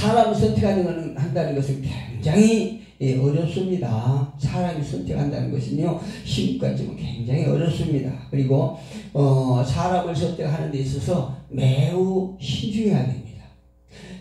사람을 한다는 것은 굉장히 어렵습니다. 사람이 선택한다는 것은요, 지금까지는 굉장히 어렵습니다. 그리고 사람을 선택하는 데 있어서 매우 신중해야 됩니다.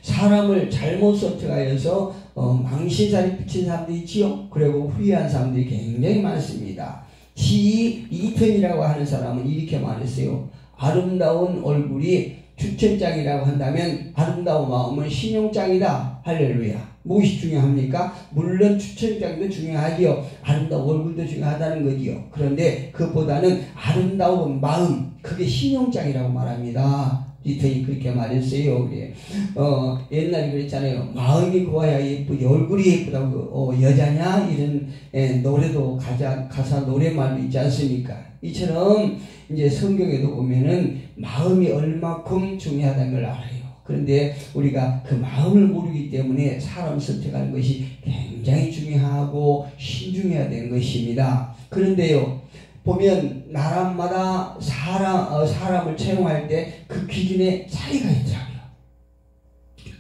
사람을 잘못 선택하여서 망신살이 붙인 사람도 있지요. 그리고 후회한 사람들이 굉장히 많습니다. 이편이라고 하는 사람은 이렇게 말했어요. 아름다운 얼굴이 추천장이라고 한다면 아름다운 마음은 신용장이다. 할렐루야. 무엇이 중요합니까? 물론 추천장도 중요하지요. 아름다운 얼굴도 중요하다는 거지요. 그런데 그것보다는 아름다운 마음, 그게 신용장이라고 말합니다. 리턴이 그렇게 말했어요. 그래. 옛날에 그랬잖아요. 마음이 고와야 예쁘지 얼굴이 예쁘다고 여자냐 이런 노래도 가사 노래말도 있지 않습니까? 이처럼 이제 성경에도 보면은 마음이 얼마큼 중요하다는 걸 알아요. 그런데 우리가 그 마음을 모르기 때문에 사람 선택하는 것이 굉장히 중요하고 신중해야 되는 것입니다. 그런데요, 보면 나라마다 사람을 채용할 때 그 기준에 차이가 있더라고요.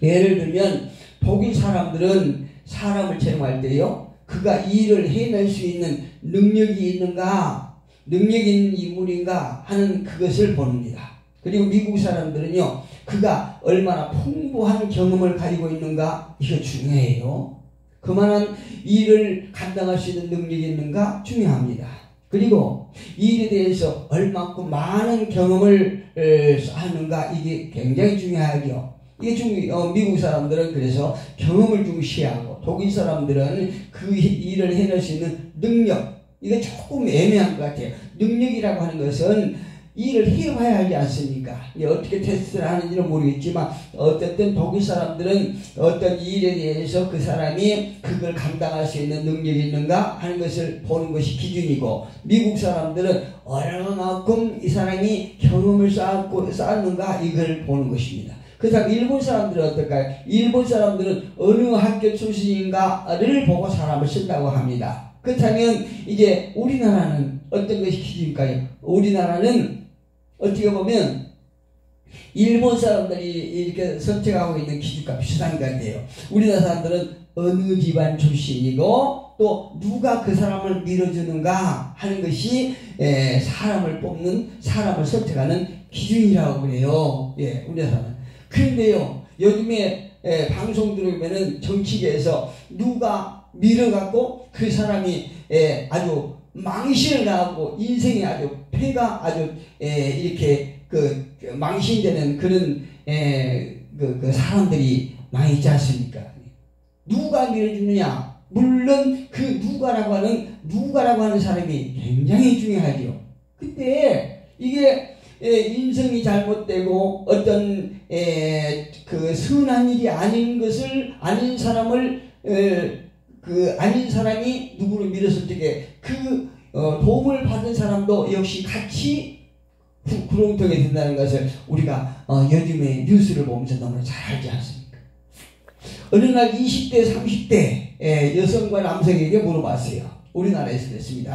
예를 들면 독일 사람들은 사람을 채용할 때요, 그가 일을 해낼 수 있는 능력이 있는가, 능력 있는 인물인가 하는 그것을 봅니다. 그리고 미국 사람들은요, 그가 얼마나 풍부한 경험을 가지고 있는가, 이거 중요해요. 그만한 일을 감당할 수 있는 능력이 있는가 중요합니다. 그리고 이 일에 대해서 얼마큼 많은 경험을 하는가, 이게 굉장히 중요하죠. 이게 미국 사람들은 그래서 경험을 중시하고, 독일 사람들은 그 일을 해낼 수 있는 능력, 이게 조금 애매한 것 같아요. 능력이라고 하는 것은 일을 해봐야 하지 않습니까? 어떻게 테스트를 하는지는 모르겠지만 어쨌든 독일 사람들은 어떤 일에 대해서 그 사람이 그걸 감당할 수 있는 능력이 있는가 하는 것을 보는 것이 기준이고, 미국 사람들은 얼마만큼 이 사람이 경험을 쌓았는가 이걸 보는 것입니다. 그 다음 일본 사람들은 어떨까요? 일본 사람들은 어느 학교 출신인가를 보고 사람을 쓴다고 합니다. 그렇다면 이제 우리나라는 어떤 것이 기준일까요? 우리나라는 어떻게 보면 일본 사람들이 이렇게 선택하고 있는 기준과 비슷한 것 같아요. 우리나라 사람들은 어느 집안 출신이고 또 누가 그 사람을 밀어주는가 하는 것이 사람을 뽑는, 사람을 선택하는 기준이라고 그래요. 예, 우리나라 사람은. 그런데요, 요즘에 방송 들어보면은 정치계에서 누가 밀어갖고 그 사람이 아주 망신을 당하고 인생에 아주 폐가 아주 이렇게 망신되는 그런 그 사람들이 많이 있지 않습니까? 누가 밀어주느냐? 물론 그 누가라고 하는 사람이 굉장히 중요하죠. 근데 이게 인성이 잘못되고 어떤 그 선한 일이 아닌 것을 아닌 사람을 아닌 사람이 누구를 밀었을 때 도움을 받은 사람도 역시 같이 구렁텅이에 든다는 것을 우리가 요즘에 뉴스를 보면서 너무나 잘 알지 않습니까? 어느 날 20대 30대 여성과 남성에게 물어봤어요. 우리나라에서 그랬습니다.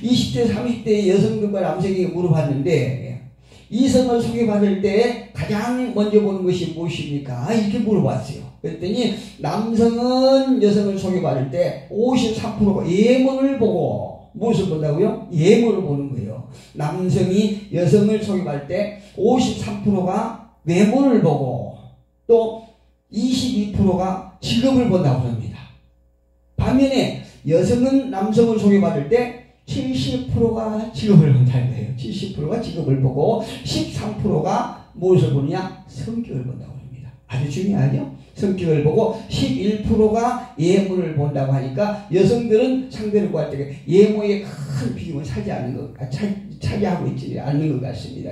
20대 30대 여성들과 남성에게 물어봤는데 이성을 소개받을 때 가장 먼저 보는 것이 무엇입니까? 이렇게 물어봤어요. 그랬더니 남성은 여성을 소개받을 때 53%가 예문을 보고, 무엇을 본다고요? 예문을 보는 거예요. 남성이 여성을 소개받을 때 53%가 외모를 보고 또 22%가 직업을 본다고 합니다. 반면에 여성은 남성을 소개받을 때 70%가 직업을 본다는 거예요. 70%가 직업을 보고 13%가 무엇을 보느냐? 성격을 본다고 합니다. 아주 중요하죠? 성격을 보고 11%가 예물을 본다고 하니까 여성들은 상대를 구할 때 예모에 큰 비중을 차지하고 있지 않는 것 같습니다.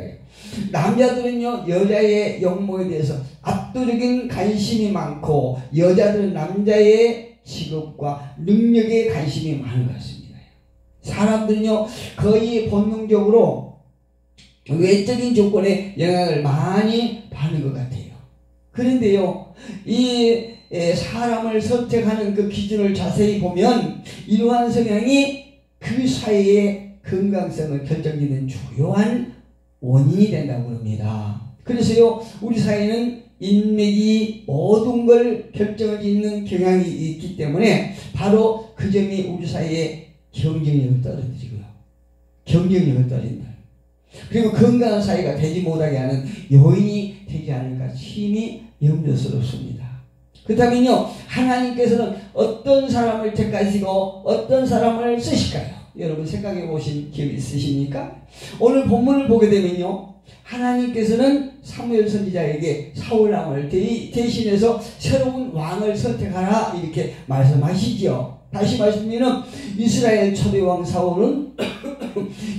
남자들은요, 여자의 용모에 대해서 압도적인 관심이 많고 여자들은 남자의 직업과 능력에 관심이 많은 것 같습니다. 사람들은요, 거의 본능적으로 외적인 조건에 영향을 많이 받는 것 같아요. 그런데요, 이 사람을 선택하는 그 기준을 자세히 보면 이러한 성향이 그 사회의 건강성을 결정짓는 주요한 원인이 된다고 합니다. 그래서요, 우리 사회는 인맥이 모든 걸 결정을 짓는 경향이 있기 때문에 바로 그 점이 우리 사회의 경쟁력을 떨어뜨리고요. 경쟁력을 떨어진다. 그리고 건강한 사회가 되지 못하게 하는 요인이 되지 않을까 심히 염려스럽습니다. 그렇다면요, 하나님께서는 어떤 사람을 택하시고 어떤 사람을 쓰실까요? 여러분 생각해 보신 기억이 있으십니까? 오늘 본문을 보게 되면요, 하나님께서는 사무엘 선지자에게 사울 왕을 대신해서 새로운 왕을 선택하라 이렇게 말씀하시죠. 다시 말씀드리면 이스라엘 초대왕 사울은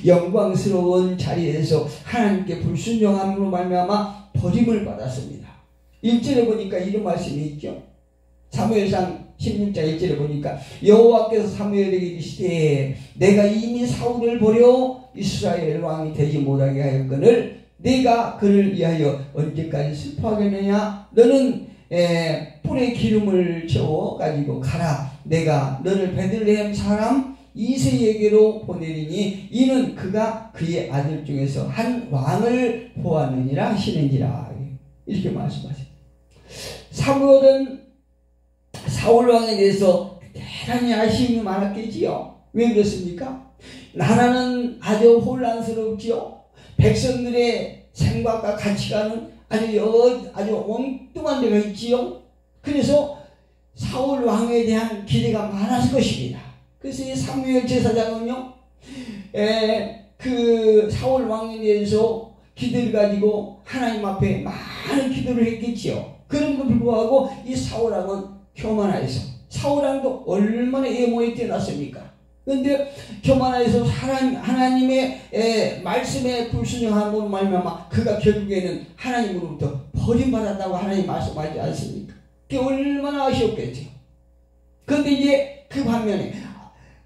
영광스러운 자리에서 하나님께 불순종함으로 말미암아 버림을 받았습니다. 1절에 보니까 이런 말씀이 있죠. 사무엘상 16장 1절에 보니까 여호와께서 사무엘에게 이르시되 내가 이미 사울을 버려 이스라엘 왕이 되지 못하게 하였거늘 내가 그를 위하여 언제까지 슬퍼하겠느냐. 너는 뿔에 기름을 채워 가지고 가라. 내가 너를 베들레헴 사람 이새에게로 보내리니 이는 그가 그의 아들 중에서 한 왕을 보았느니라 하시는지라. 이렇게 말씀하세요. 사무엘은 사울 왕에 대해서 대단히 아쉬움이 많았겠지요. 왜 그렇습니까? 나라는 아주 혼란스럽지요. 백성들의 생각과 가치관은 아주 엉뚱한 데가 있지요. 그래서 사울 왕에 대한 기대가 많았을 것입니다. 그래서 이 사무엘 제사장은요, 그 사울 왕에 대해서 기대를 가지고 하나님 앞에 많은 기도를 했겠지요. 그럼에도 불구하고 이 사울 왕은 교만하여서, 사울 왕도 얼마나 외모에 뛰어났습니까? 그런데 교만하여서 하나님의 말씀에 불순종함으로 말미암아 그가 결국에는 하나님으로부터 버림받았다고 하나님 말씀하지 않습니까? 그게 얼마나 아쉬웠겠죠. 그런데 이제 그 반면에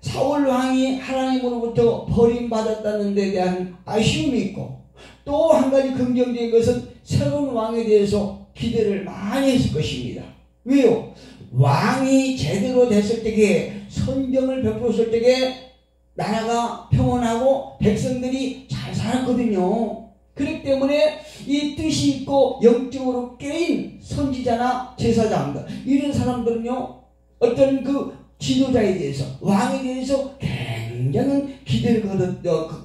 사울 왕이 하나님으로부터 버림받았다는 데 대한 아쉬움이 있고, 또 한 가지 긍정적인 것은 새로운 왕에 대해서 기대를 많이 했을 것입니다. 왜요? 왕이 제대로 됐을 때에, 선정을 베풀었을 때에 나라가 평온하고 백성들이 잘 살았거든요. 그렇기 때문에 이 뜻이 있고 영적으로 깨인 선지자나 제사장들, 이런 사람들은요, 어떤 그 지도자에 대해서, 왕에 대해서 굉장한 기대를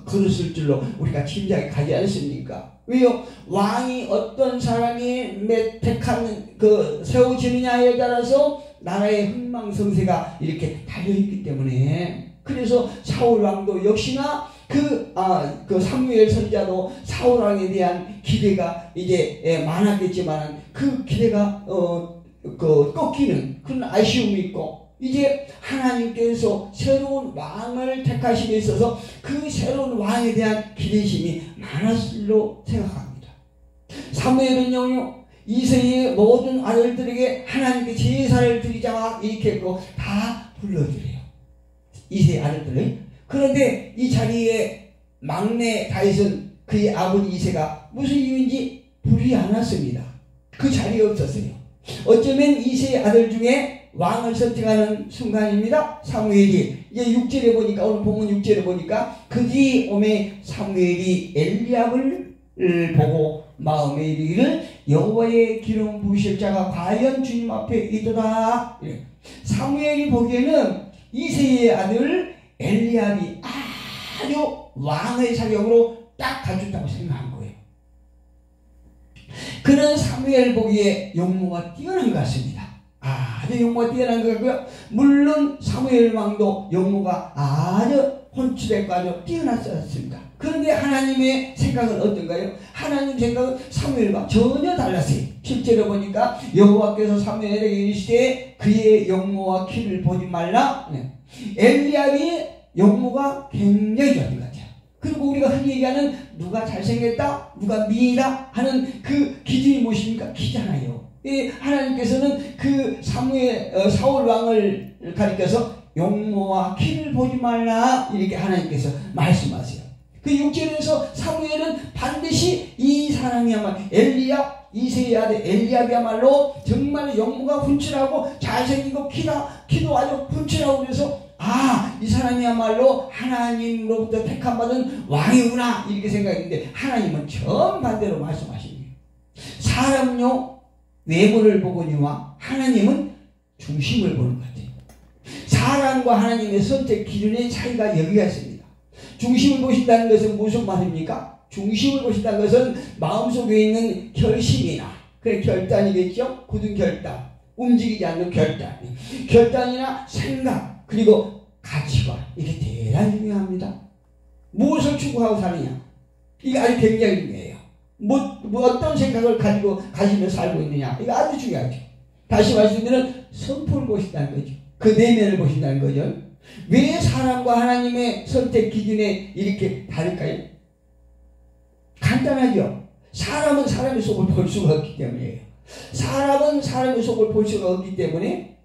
걸었을 줄로 우리가 짐작이 가지 않습니까? 왜요? 왕이 어떤 사람이 택한 세워지느냐에 따라서 나라의 흥망성쇠가 이렇게 달려있기 때문에, 그래서 사울 왕도 역시나 그 사무엘 선지자도 사울 왕에 대한 기대가 이제 많았겠지만 그 기대가 꺾이는 그런 아쉬움이 있고, 이제 하나님께서 새로운 왕을 택하심에 있어서 그 새로운 왕에 대한 기대심이 많았을로 생각합니다. 사무엘은요, 이새의 모든 아들들에게 하나님께 제사를 드리자 이렇게 다 불러드려요. 이새의 아들들을. 그런데 이 자리에 막내 다윗은 그의 아버지 이새가 무슨 이유인지 부르지 않았습니다. 그 자리에 없었어요. 어쩌면 이새의 아들 중에 왕을 선택하는 순간입니다. 사무엘이 이제 6절에 보니까, 오늘 본문 6절에 보니까 그 뒤 오매 사무엘이 엘리압을 보고 마음에 이르기를 여호와의 기름 부으실 자가 과연 주님 앞에 있도다. 사무엘이 보기에는 이새의 아들 엘리압이 아주 왕의 자격으로 딱 갖췄다고 생각한 거예요. 그는 사무엘 보기에 용모가 뛰어난 것 같습니다. 아주 용모가 뛰어난 것 같고요. 물론 사무엘 왕도 용모가 아주 혼추됐고 아주 뛰어났었습니다. 그런데 하나님의 생각은 어떤가요? 하나님 생각은 사무엘과 전혀 달랐어요. 실제로 보니까 여호와께서 사무엘에게 이르시되 그의 용모와 키를 보지 말라. 엘리압이 용모가 굉장히 좋았던 것 같아요. 그리고 우리가 흔히 얘기하는 누가 잘생겼다, 누가 미인이다 하는 그 기준이 무엇입니까? 키잖아요. 하나님께서는 그 사울 왕을 가리켜서 용모와 키를 보지 말라 이렇게 하나님께서 말씀하세요. 그 6절에서 사무엘은 반드시 이 사람이야말로 엘리압, 이새의 아들 엘리압이야말로 정말 용모가 훔칠하고 잘생기고 키도 아주 훔칠하고 그래서 이 사람이야말로 하나님으로부터 택함받은 왕이구나 이렇게 생각했는데 하나님은 정반대로 말씀하십니다. 사람은요 외모를 보거니와 하나님은 중심을 보는 것 같아요. 사람과 하나님의 선택 기준의 차이가 여기가 있습니다. 중심을 보신다는 것은 무슨 말입니까? 중심을 보신다는 것은 마음속에 있는 결심이나 그래 결단이겠죠. 굳은 결단, 움직이지 않는 결단이나 생각 그리고 가치관 이게 대단히 중요합니다. 무엇을 추구하고 사느냐 이게 아주 굉장히 중요해요. 어떤 생각을 가지며 살고 있느냐 이거 아주 중요하죠. 다시 말씀드리면 성품을 보신다는 거죠. 그 내면을 보신다는 거죠. 왜 사람과 하나님의 선택 기준에 이렇게 다를까요? 간단하죠. 사람은 사람의 속을 볼 수가 없기 때문이에요. 사람은 사람의 속을 볼 수가 없기 때문에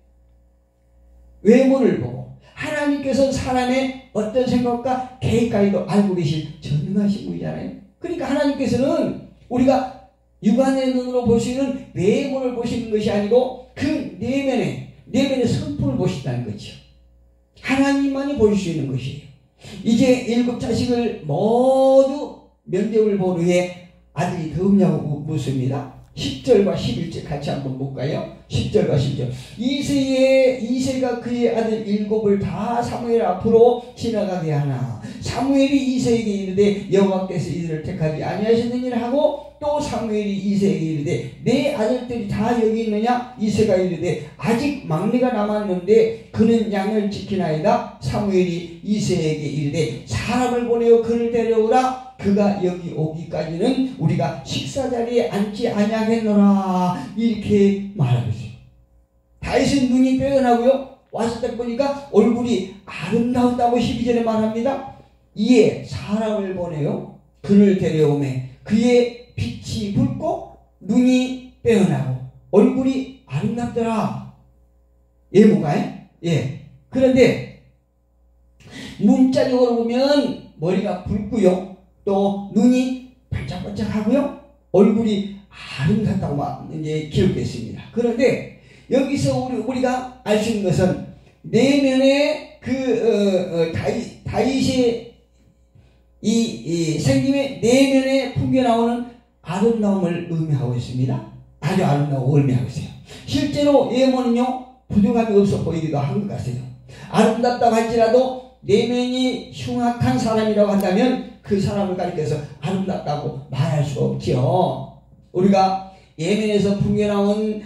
외모를 보고 하나님께서는 사람의 어떤 생각과 계획까지도 알고 계신 전능하신 분이잖아요. 그러니까 하나님께서는 우리가 육안의 눈으로 볼 수 있는 외모를 보시는 것이 아니고 그 내면의 성품을 보신다는 거죠. 하나님만이 볼 수 있는 것이에요. 이제 7 자식을 모두 면접을 본 후에 아들이 더 없냐고 묻습니다. 10절과 11절 같이 한번 볼까요? 10절과 11절. 이새가 그의 아들 7을 다 사무엘 앞으로 지나가게 하나 사무엘이 이새에게 이르되 여호와께서 이들을 택하지 아니하셨느니라 하고 또 사무엘이 이새에게 이르되 내 아들들이 다 여기 있느냐? 이새가 이르되 아직 막내가 남았는데 그는 양을 지키나이다. 사무엘이 이새에게 이르되 사람을 보내어 그를 데려오라. 그가 여기 오기까지는 우리가 식사자리에 앉지 아니하겠노라. 이렇게 말하고 있어요. 다윗은 눈이 빼어나고요. 와서 딱 보니까 얼굴이 아름다웠다고 12절에 말합니다. 이에 사람을 보내요. 그를 데려오매 그의 빛이 붉고 눈이 빼어나고 얼굴이 아름답더라. 외모가요? 예. 그런데 문자적으로 보면 머리가 붉고요. 또 눈이 반짝반짝하고요. 얼굴이 아름답다고 이제 기록했습니다. 그런데 여기서 우리가 알 수 있는 것은 내면의 다윗의 이 생김의 내면에 풍겨나오는 아름다움을 의미하고 있습니다. 아주 아름다움을 의미하고 있어요. 실제로 외모는요 부족함이 없어 보이기도 한 것 같아요. 아름답다고 할지라도 내면이 흉악한 사람이라고 한다면 그 사람을 가리켜서 아름답다고 말할 수가 없지요. 우리가 예면에서 풍겨나온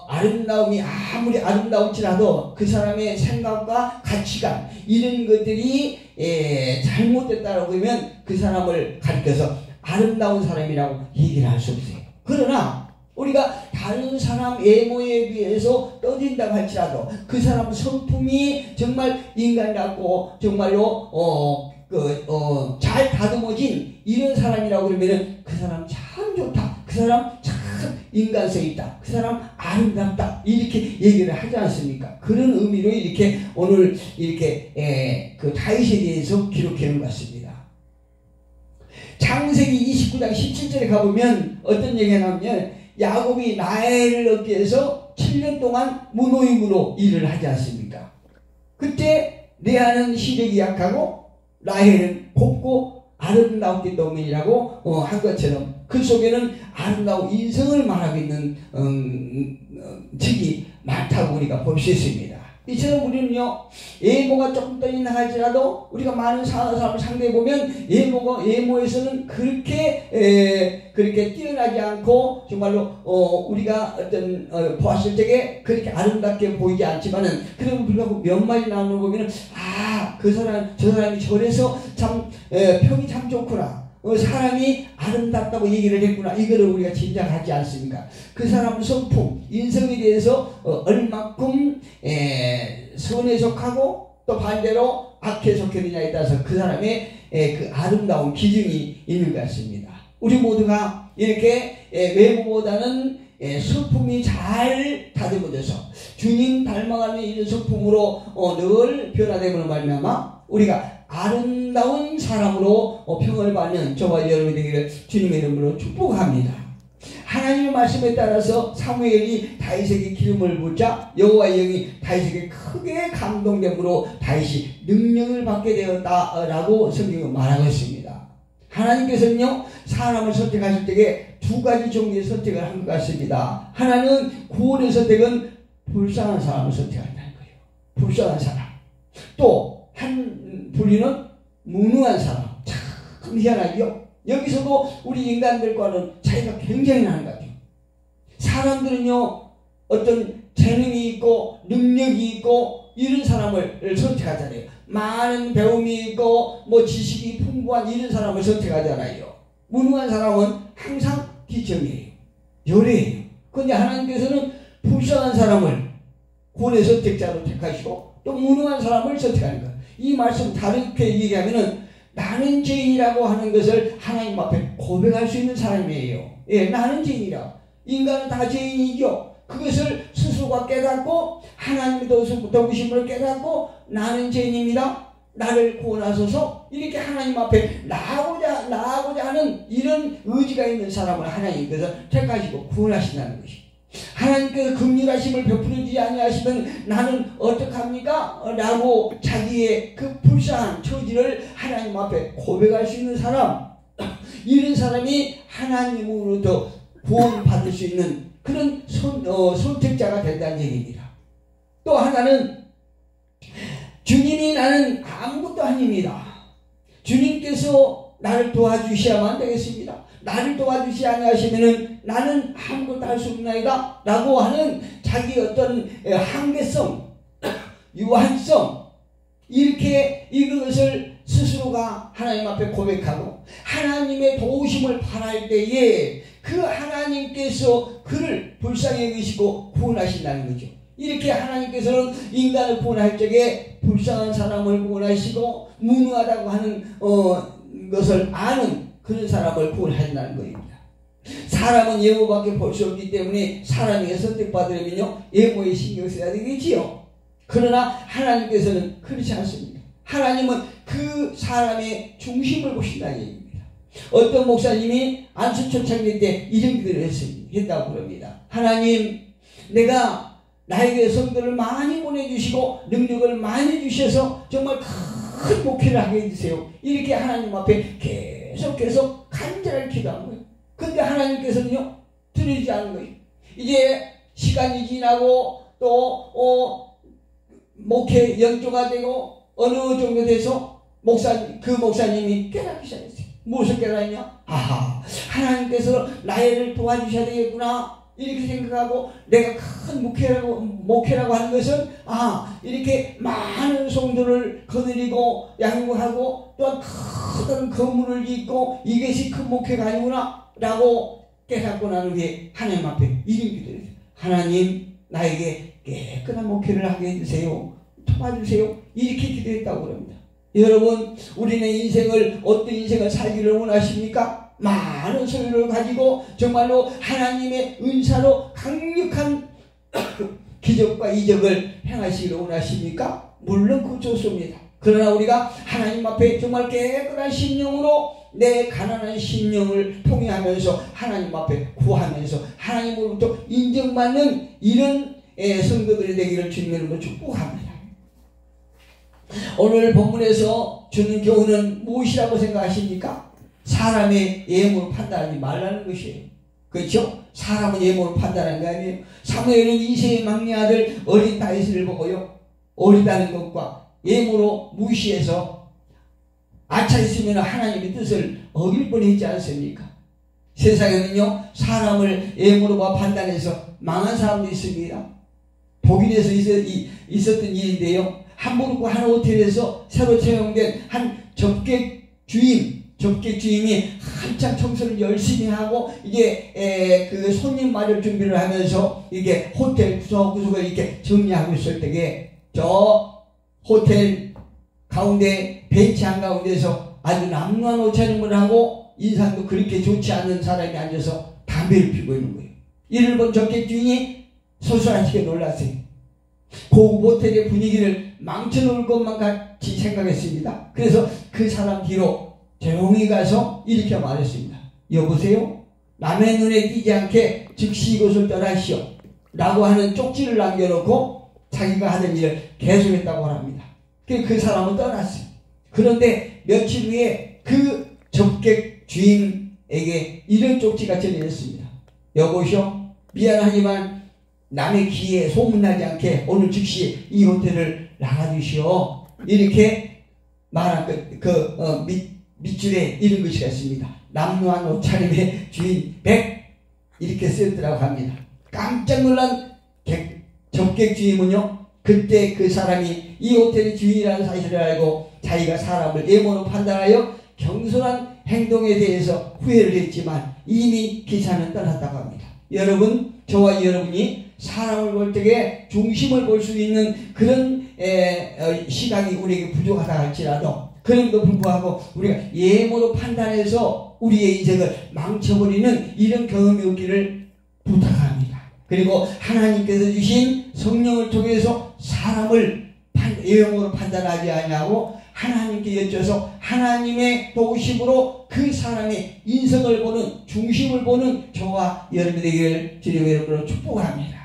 아름다움이 아무리 아름다울지라도 그 사람의 생각과 가치관 이런 것들이 잘못됐다고 하면 그 사람을 가리켜서 아름다운 사람이라고 얘기를 할 수 없어요. 그러나 우리가 다른 사람 외모에 비해서 떠든다고 할지라도 그 사람 성품이 정말 인간 같고 정말로 잘 다듬어진 이런 사람이라고 그러면은 그 사람 참 좋다. 그 사람 참 인간성 있다. 그 사람 아름답다. 이렇게 얘기를 하지 않습니까? 그런 의미로 이렇게 오늘 이렇게 그 다윗에 대해서 기록해 놓은 것 같습니다. 창세기 29장 17절에 가보면 어떤 얘기가 나오면 야곱이 라헬을 얻기 위해서 7년 동안 무노임으로 일을 하지 않습니까? 그때 레아는 시력이 약하고 라헬은 곱고 아름다웠기 때문이라고 한 것처럼 그 속에는 아름다운 인성을 말하고 있는 측이 많다고 우리가 볼 수 있습니다. 이처럼 우리는요 외모가 조금 떠있나 할지라도 우리가 많은 사람을 상대해 보면 외모에서는 그렇게 뛰어나지 않고 정말로 우리가 어떤 보았을 적에 그렇게 아름답게 보이지 않지만은 그러면 불구하고 몇 마디 나오는 거 보면은 저 사람이 저래서 참 평이 참 좋구나. 사람이 아름답다고 얘기를 했구나. 이거를 우리가 짐작하지 않습니까? 그 사람 성품, 인성에 대해서 얼마큼 선에 속하고 또 반대로 악해 속했느냐에 따라서 그 사람의 그 아름다운 기준이 있는 것 같습니다. 우리 모두가 이렇게 외모보다는 성품이 잘 다듬어져서 주님 닮아가는 이런 성품으로 늘 변화됨으로 말미암아 우리가 아름다운 사람으로 평을 받는 저와 여러분이 되기를 주님의 이름으로 축복합니다. 하나님의 말씀에 따라서 사무엘이 다윗에게 기름을 붓자 여호와의 영이 다윗에게 크게 감동됨으로 다윗이 능력을 받게 되었다라고 성경은 말하고 있습니다. 하나님께서는요 사람을 선택하실 때에 두 두 가지 종류의 선택을 한 것 같습니다. 하나는 구원의 선택은 불쌍한 사람을 선택한다는 거예요. 불쌍한 사람. 또 한 부류는 무능한 사람. 참 희한하죠. 여기서도 우리 인간들과는 차이가 굉장히 나는 것 같아요. 사람들은요, 어떤 재능이 있고 능력이 있고 이런 사람을 선택하잖아요. 많은 배움이 있고 뭐 지식이 풍부한 이런 사람을 선택하잖아요. 무능한 사람은 항상 뒤처리예요. 요래예요. 그런데 하나님께서는 불쌍한 사람을 구원의 선택자로 택하시고 또 무능한 사람을 선택하는 거예요. 이 말씀 다르게 얘기하면은 나는 죄인이라고 하는 것을 하나님 앞에 고백할 수 있는 사람이에요. 예, 나는 죄인이라. 인간은 다 죄인이죠. 그것을 스스로가 깨닫고 하나님의 도우심을 깨닫고 나는 죄인입니다. 나를 구원하소서 이렇게 하나님 앞에 나아가고자 하는 이런 의지가 있는 사람을 하나님께서 택하시고 구원하신다는 것이죠. 하나님께서 긍휼하심을 베풀어주지 아니하시면 나는 어떡합니까? 라고 자기의 그 불쌍한 처지를 하나님 앞에 고백할 수 있는 사람, 이런 사람이 하나님으로부터 구원받을 수 있는 그런 선택자가 된다는 얘기입니다. 또 하나는 주님이 나는 아무것도 아닙니다. 주님께서 나를 도와주셔야만 되겠습니다. 나를 도와주시 아니하시면은 나는 아무것도 할 수 없나이다 라고 하는 자기 어떤 한계성, 유한성, 이렇게 이것을 스스로가 하나님 앞에 고백하고 하나님의 도우심을 바랄 때에 그 하나님께서 그를 불쌍히 여기시고 구원하신다는 거죠. 이렇게 하나님께서는 인간을 구원할 적에 불쌍한 사람을 구원하시고 무능하다고 하는 것을 아는 그런 사람을 구원하신다는 것입니다. 사람은 예모밖에 볼 수 없기 때문에 사람에게 선택받으려면요 예모에 신경 써야 되겠지요. 그러나 하나님께서는 그렇지 않습니다. 하나님은 그 사람의 중심을 보신다는 얘기입니다. 어떤 목사님이 안수초창기 때 이런 기도를 했다고 그럽니다. 하나님, 내가 나에게 성도를 많이 보내주시고 능력을 많이 주셔서 정말 큰 목회를 하게 해주세요. 이렇게 하나님 앞에 계속 간절하게 기도한 거예요. 근데 하나님께서는요 들으지 않은 거예요. 이제 시간이 지나고 또 목회 연조가 되고 어느 정도 돼서 그 목사님이 깨닫기 시작했어요. 무엇을 깨닫냐? 아하, 하나님께서 나를 도와주셔야 되겠구나 이렇게 생각하고 내가 큰 목회라고 하는 것은 이렇게 많은 성도를 거느리고 양육하고 또한 큰 건물을 짓고 이것이 큰 목회가 아니구나 라고 깨닫고 난 후에 하나님 앞에 이런 기도를 했어요. 하나님, 나에게 깨끗한 목회를 하게 해주세요. 도와주세요. 이렇게 기도했다고 합니다. 여러분, 우리는 어떤 인생을 살기를 원하십니까? 많은 소유를 가지고 정말로 하나님의 은사로 강력한 기적과 이적을 행하시기를 원하십니까? 물론 그거 좋습니다. 그러나 우리가 하나님 앞에 정말 깨끗한 심령으로 내 가난한 심령을 통해하면서 하나님 앞에 구하면서 하나님으로부터 인정받는 이런 성도들이 되기를 주님으로 축복합니다. 오늘 본문에서 주는 교훈은 무엇이라고 생각하십니까? 사람의 예물을 판단하지 말라는 것이에요. 그렇죠? 사람은 예물을 판단하는 거 아니에요. 사무엘은 이새의 막내 아들 어린 다윗을 보고요, 어리다는 것과 예물로 무시해서 아차있으면 하나님의 뜻을 어길 뻔했지 않습니까? 세상에는요 사람을 예물로 판단해서 망한 사람도 있습니다. 독일에서 있었던 일인데요, 함부르크 한 호텔에서 새로 채용된 한 접객 주임이 한참 청소를 열심히 하고 이게 그 손님 맞을 준비를 하면서 이게 호텔 구석구석을 이렇게 정리하고 있을 때에 저 호텔 가운데 벤치 한가운데서 아주 남루한 옷차림을 하고 인상도 그렇게 좋지 않은 사람이 앉아서 담배를 피우고 있는 거예요. 이를 본 접객 주인이 소스라치게 놀랐어요. 고급 호텔의 분위기를 망쳐놓을 것만 같이 생각했습니다. 그래서 그 사람 뒤로 조용히 가서 이렇게 말했습니다. 여보세요? 남의 눈에 띄지 않게 즉시 이곳을 떠나시오 라고 하는 쪽지를 남겨놓고 자기가 하던 일을 계속했다고 합니다. 그 사람은 떠났어요. 그런데 며칠 후에 그 접객 주인의 호텔에게 이런 쪽지가 전해졌습니다. 여보시오, 미안하지만 남의 귀에 소문나지 않게 오늘 즉시 이 호텔을 나가주시오. 이렇게 말한 밑줄에 이런 것이 있습니다. 남루한 옷차림의 주인 100 이렇게 쓰였더라고 합니다. 깜짝 놀란 접객 주임은요, 그때 그 사람이 이 호텔의 주인이라는 사실을 알고 자기가 사람을 예모로 판단하여 경솔한 행동에 대해서 후회를 했지만 이미 기사는 떠났다고 합니다. 여러분, 저와 여러분이 사람을 볼 때에 중심을 볼 수 있는 그런 시각이 우리에게 부족하다 할지라도 그럼에도 불구하고 우리가 예모로 판단해서 우리의 인생을 망쳐버리는 이런 경험이 없기를 부탁합니다. 그리고 하나님께서 주신 성령을 통해서 사람을 예모로 판단하지 아니하고 하나님께 여쭤서 하나님의 도우심으로 그 사람의 인성을 보는, 중심을 보는 저와 여러분이 되기를 주님의 이름으로 축복합니다.